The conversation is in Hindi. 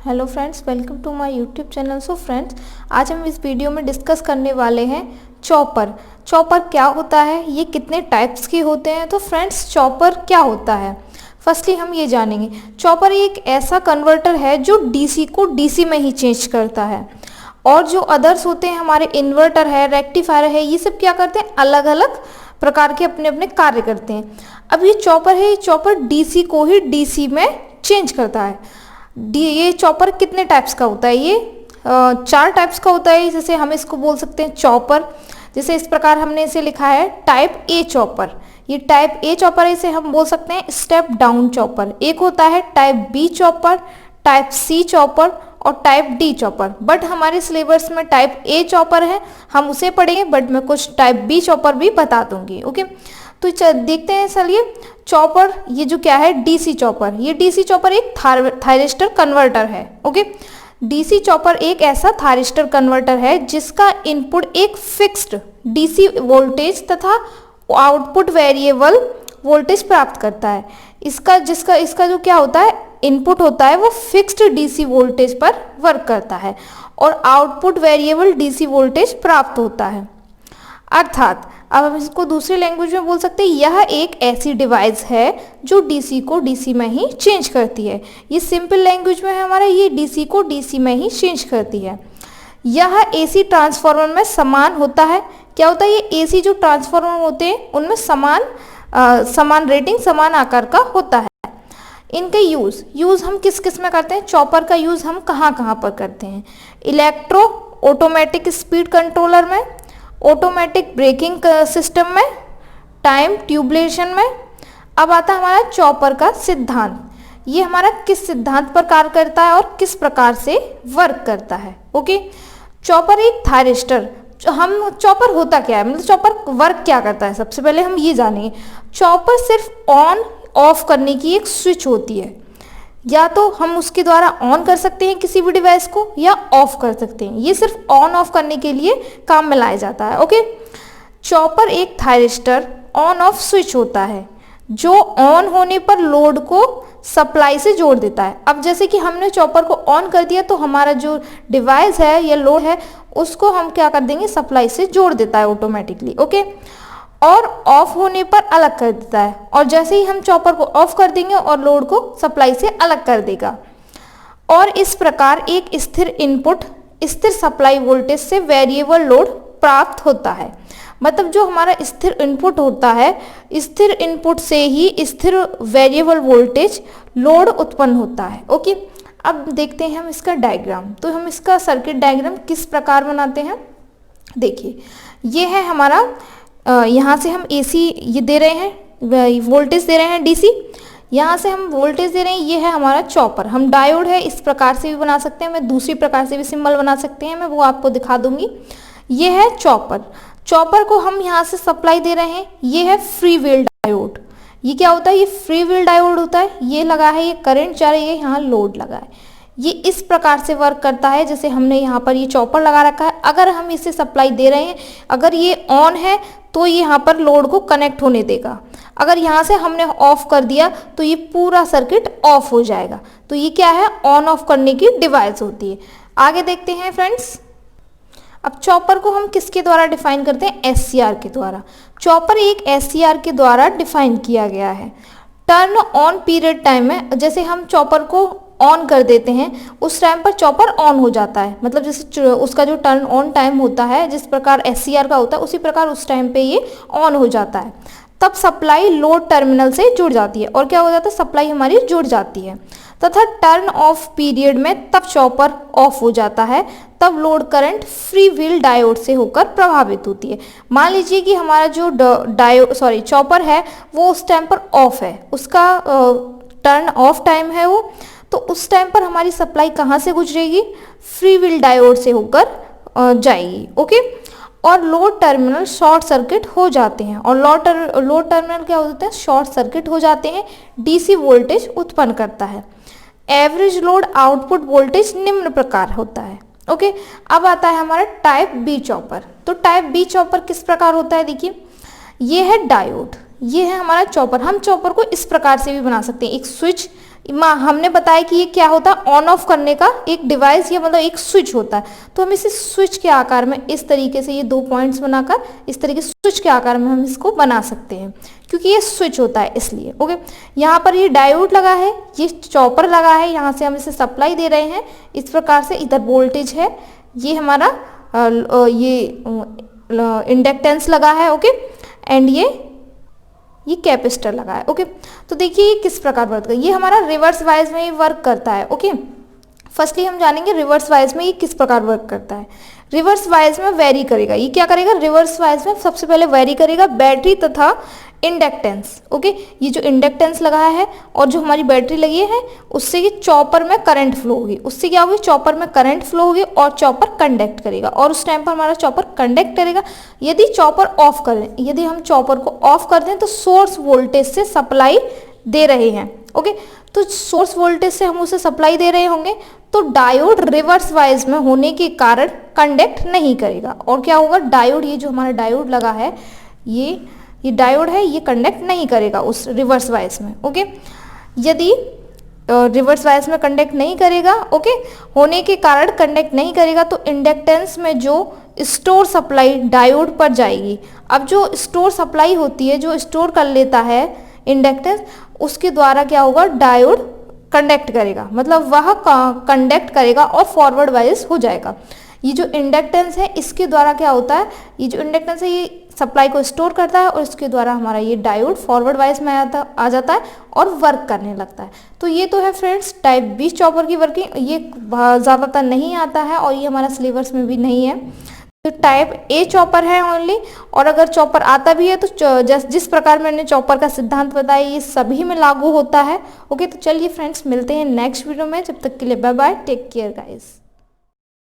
Hello friends, welcome to my YouTube channel. So friends, आज हम इस वीडियो में डिस्कस करने वाले हैं चॉपर। चॉपर क्या होता है, ये कितने टाइप्स के होते हैं। तो फ्रेंड्स, चॉपर क्या होता है, फर्स्टली हम ये जानेंगे। चॉपर एक ऐसा कन्वर्टर है जो डीसी को डीसी में ही चेंज करता है, और जो अदर्स होते हैं हमारे इन्वर्टर है, रेक्टिफायर है, ये सब क्या करते हैं, अलग अलग प्रकार के अपने अपने कार्य करते हैं। अब ये चॉपर है, ये चॉपर डीसी को ही डीसी में चेंज करता है। ये चॉपर कितने टाइप्स का होता है, ये 4 टाइप्स का होता है। जैसे हम इसको बोल सकते हैं चॉपर, जैसे इस प्रकार हमने इसे लिखा है टाइप ए चॉपर। ये टाइप ए चॉपर है, इसे हम बोल सकते हैं स्टेप डाउन चॉपर। एक होता है type B chopper, type C chopper और टाइप डी चॉपर। बट हमारे सिलेबस में टाइप ए चॉपर है, हम उसे पढ़ेंगे, बट मैं कुछ टाइप बी चॉपर भी बता दूंगी। ओके, तो देखते हैं। चलिए, चॉपर ये जो क्या है, डीसी चॉपर। ये डीसी चॉपर एक थायरिस्टर कन्वर्टर है। ओके, डीसी चॉपर एक ऐसा थायरिस्टर कन्वर्टर है जिसका इनपुट एक फिक्स्ड डीसी वोल्टेज तथा आउटपुट वेरिएबल वोल्टेज प्राप्त करता है। इसका जो क्या होता है, इनपुट होता है, वो फिक्स्ड डीसी वोल्टेज पर वर्क करता है और आउटपुट वेरिएबल डीसी वोल्टेज प्राप्त होता है। अर्थात अब हम इसको दूसरी लैंग्वेज में बोल सकते हैं, यह एक ऐसी डिवाइस है जो डीसी को डीसी में ही चेंज करती है। ये सिंपल लैंग्वेज में है हमारा, ये डीसी को डीसी में ही चेंज करती है। यह एसी ट्रांसफार्मर में समान होता है। क्या होता है, ये एसी जो ट्रांसफार्मर होते हैं उनमें समान रेटिंग, समान आकार का होता है। इनके यूज़ हम किस किस में करते हैं, चॉपर का यूज़ हम कहाँ कहाँ पर करते हैं, इलेक्ट्रो ऑटोमेटिक स्पीड कंट्रोलर में, ऑटोमेटिक ब्रेकिंग सिस्टम में, टाइम ट्यूबलेशन में। अब आता है हमारा चॉपर का सिद्धांत। ये हमारा किस सिद्धांत पर कार्य करता है और किस प्रकार से वर्क करता है। ओके, चॉपर एक थायरिस्टर, हम चॉपर होता क्या है, मतलब चॉपर वर्क क्या करता है, सबसे पहले हम ये जानेंगे। चॉपर सिर्फ ऑन ऑफ करने की एक स्विच होती है। या तो हम उसके द्वारा ऑन कर सकते हैं किसी भी डिवाइस को या ऑफ कर सकते हैं। ये सिर्फ ऑन ऑफ करने के लिए काम में लाया जाता है। ओके, चॉपर एक थायरिस्टर ऑन ऑफ स्विच होता है जो ऑन होने पर लोड को सप्लाई से जोड़ देता है। अब जैसे कि हमने चॉपर को ऑन कर दिया तो हमारा जो डिवाइस है या लोड है उसको हम क्या कर देंगे, सप्लाई से जोड़ देता है ऑटोमेटिकली। ओके, और ऑफ होने पर अलग कर देता है, और जैसे ही हम चॉपर को ऑफ कर देंगे और लोड को सप्लाई से अलग कर देगा। और इस प्रकार एक स्थिर इनपुट स्थिर सप्लाई वोल्टेज से वेरिएबल लोड प्राप्त होता है। मतलब जो हमारा स्थिर इनपुट होता है, स्थिर इनपुट से ही स्थिर वेरिएबल वोल्टेज लोड उत्पन्न होता है। ओके, अब देखते हैं हम इसका डायग्राम। तो हम इसका सर्किट डायग्राम किस प्रकार बनाते हैं, देखिए। ये है हमारा, यहाँ से हम एसी ये दे रहे हैं, वोल्टेज दे रहे हैं डीसी, यहाँ से हम वोल्टेज दे रहे हैं। ये है हमारा चॉपर। हम डायोड है, इस प्रकार से भी बना सकते हैं, मैं दूसरी प्रकार से भी सिंबल बना सकते हैं, मैं वो आपको दिखा दूंगी। ये है चॉपर। चॉपर को हम यहाँ से सप्लाई दे रहे हैं। ये है फ्री व्हील डायोड। ये क्या होता है, ये फ्री व्हील डायोड होता है। ये लगा है, ये करंट जा रही है, यहाँ लोड लगा है। ये इस प्रकार से वर्क करता है, जैसे हमने यहाँ पर ये चॉपर लगा रखा है। अगर हम इसे सप्लाई दे रहे हैं, अगर ये ऑन है तो ये यहाँ पर लोड को कनेक्ट होने देगा। अगर यहाँ से हमने ऑफ कर दिया तो ये पूरा सर्किट ऑफ हो जाएगा। तो ये क्या है, ऑन ऑफ करने की डिवाइस होती है। आगे देखते हैं फ्रेंड्स। अब चॉपर को हम किसके द्वारा डिफाइन करते हैं, एससीआर के द्वारा। चॉपर एक एससीआर के द्वारा डिफाइन किया गया है। टर्न ऑन पीरियड टाइम में, जैसे हम चॉपर को ऑन कर देते हैं उस टाइम पर चॉपर ऑन हो जाता है। मतलब जैसे उसका जो टर्न ऑन टाइम होता है, जिस प्रकार एससीआर का होता है, उसी प्रकार उस टाइम पे ये ऑन हो जाता है। तब सप्लाई लोड टर्मिनल से जुड़ जाती है, और क्या हो जाता है, सप्लाई हमारी जुड़ जाती है। तथा टर्न ऑफ पीरियड में तब चॉपर ऑफ हो जाता है, तब load current free wheel diode से होकर प्रभावित होती है। मान लीजिए कि हमारा जो चॉपर है वो उस टाइम पर ऑफ है, उसका टर्न ऑफ टाइम है वो, तो उस टाइम पर हमारी सप्लाई कहाँ से गुजरेगी, फ्री व्हील डायोड से होकर जाएगी। ओके, और लोड टर्मिनल शॉर्ट सर्किट हो जाते हैं, और लोड टर्मिनल क्या होते हैं, शॉर्ट सर्किट हो जाते हैं। डीसी वोल्टेज उत्पन्न करता है। एवरेज लोड आउटपुट वोल्टेज निम्न प्रकार होता है। ओके, अब आता है हमारा टाइप बी चॉपर। तो टाइप बी चॉपर किस प्रकार होता है, देखिए। ये है डायोड, ये है हमारा चॉपर। हम चॉपर को इस प्रकार से भी बना सकते हैं, एक स्विच हमने बताया कि ये क्या होता है, ऑन ऑफ करने का एक डिवाइस या मतलब एक स्विच होता है। तो हम इसे स्विच के आकार में इस तरीके से ये 2 पॉइंट्स बनाकर इस तरीके से स्विच के आकार में हम इसको बना सकते हैं, क्योंकि ये स्विच होता है इसलिए। ओके, यहाँ पर ये डायोड लगा है, ये चॉपर लगा है, यहाँ से हम इसे सप्लाई दे रहे हैं इस प्रकार से। इधर वोल्टेज है, ये हमारा ये इंडक्टेंस लगा है। ओके, एंड ये कैपेसिटर लगा है। ओके, तो देखिए ये किस प्रकार वर्क करता है। ये हमारा रिवर्स वाइज में ये वर्क करता है। ओके, फर्स्टली हम जानेंगे रिवर्स वाइज में ये किस प्रकार वर्क करता है। रिवर्स वाइज में वेरी करेगा, ये क्या करेगा, रिवर्स वाइज में सबसे पहले वेरी करेगा बैटरी तथा इंडक्टेंस। ओके, ये जो इंडक्टेंस लगा है और जो हमारी बैटरी लगी है उससे ये चॉपर में करंट फ्लो होगी, उससे क्या होगी, चॉपर में करंट फ्लो होगी और चॉपर कंडक्ट करेगा, और उस टाइम पर हमारा चॉपर कंडक्ट करेगा। यदि चॉपर ऑफ करें, यदि हम चॉपर को ऑफ कर दें तो सोर्स वोल्टेज से सप्लाई दे रहे हैं। ओके, तो सोर्स वोल्टेज से हम उसे सप्लाई दे रहे होंगे तो डायोड रिवर्स वाइज में होने के कारण कंडक्ट नहीं करेगा। और क्या होगा, डायोड, ये जो हमारा डायोड लगा है, ये डायोड है, ये कंडक्ट नहीं करेगा उस रिवर्स वाइज में। ओके, यदि रिवर्स वाइज में कंडक्ट नहीं करेगा, ओके, होने के कारण कंडक्ट नहीं करेगा तो इंडक्टेंस में जो स्टोर सप्लाई डायोड पर जाएगी। अब जो स्टोर सप्लाई होती है, जो स्टोर कर लेता है इंडक्टेंस, उसके द्वारा क्या होगा, डायोड कंडक्ट करेगा, मतलब वह कंडक्ट करेगा और फॉरवर्ड वाइज हो जाएगा। ये जो इंडक्टेंस है इसके द्वारा क्या होता है, ये जो इंडक्टेंस है ये सप्लाई को स्टोर करता है और इसके द्वारा हमारा ये डायोड फॉरवर्ड वाइज में आ जाता है और वर्क करने लगता है। तो ये तो है फ्रेंड्स टाइप 20 चॉपर की वर्किंग। ये ज़्यादातर नहीं आता है और ये हमारा सिलेबस में भी नहीं है। तो टाइप ए चॉपर है ओनली, और अगर चॉपर आता भी है तो जिस प्रकार मैंने चॉपर का सिद्धांत बताया ये सभी में लागू होता है। ओके, तो चलिए फ्रेंड्स मिलते हैं नेक्स्ट वीडियो में, जब तक के लिए bye bye, take care guys.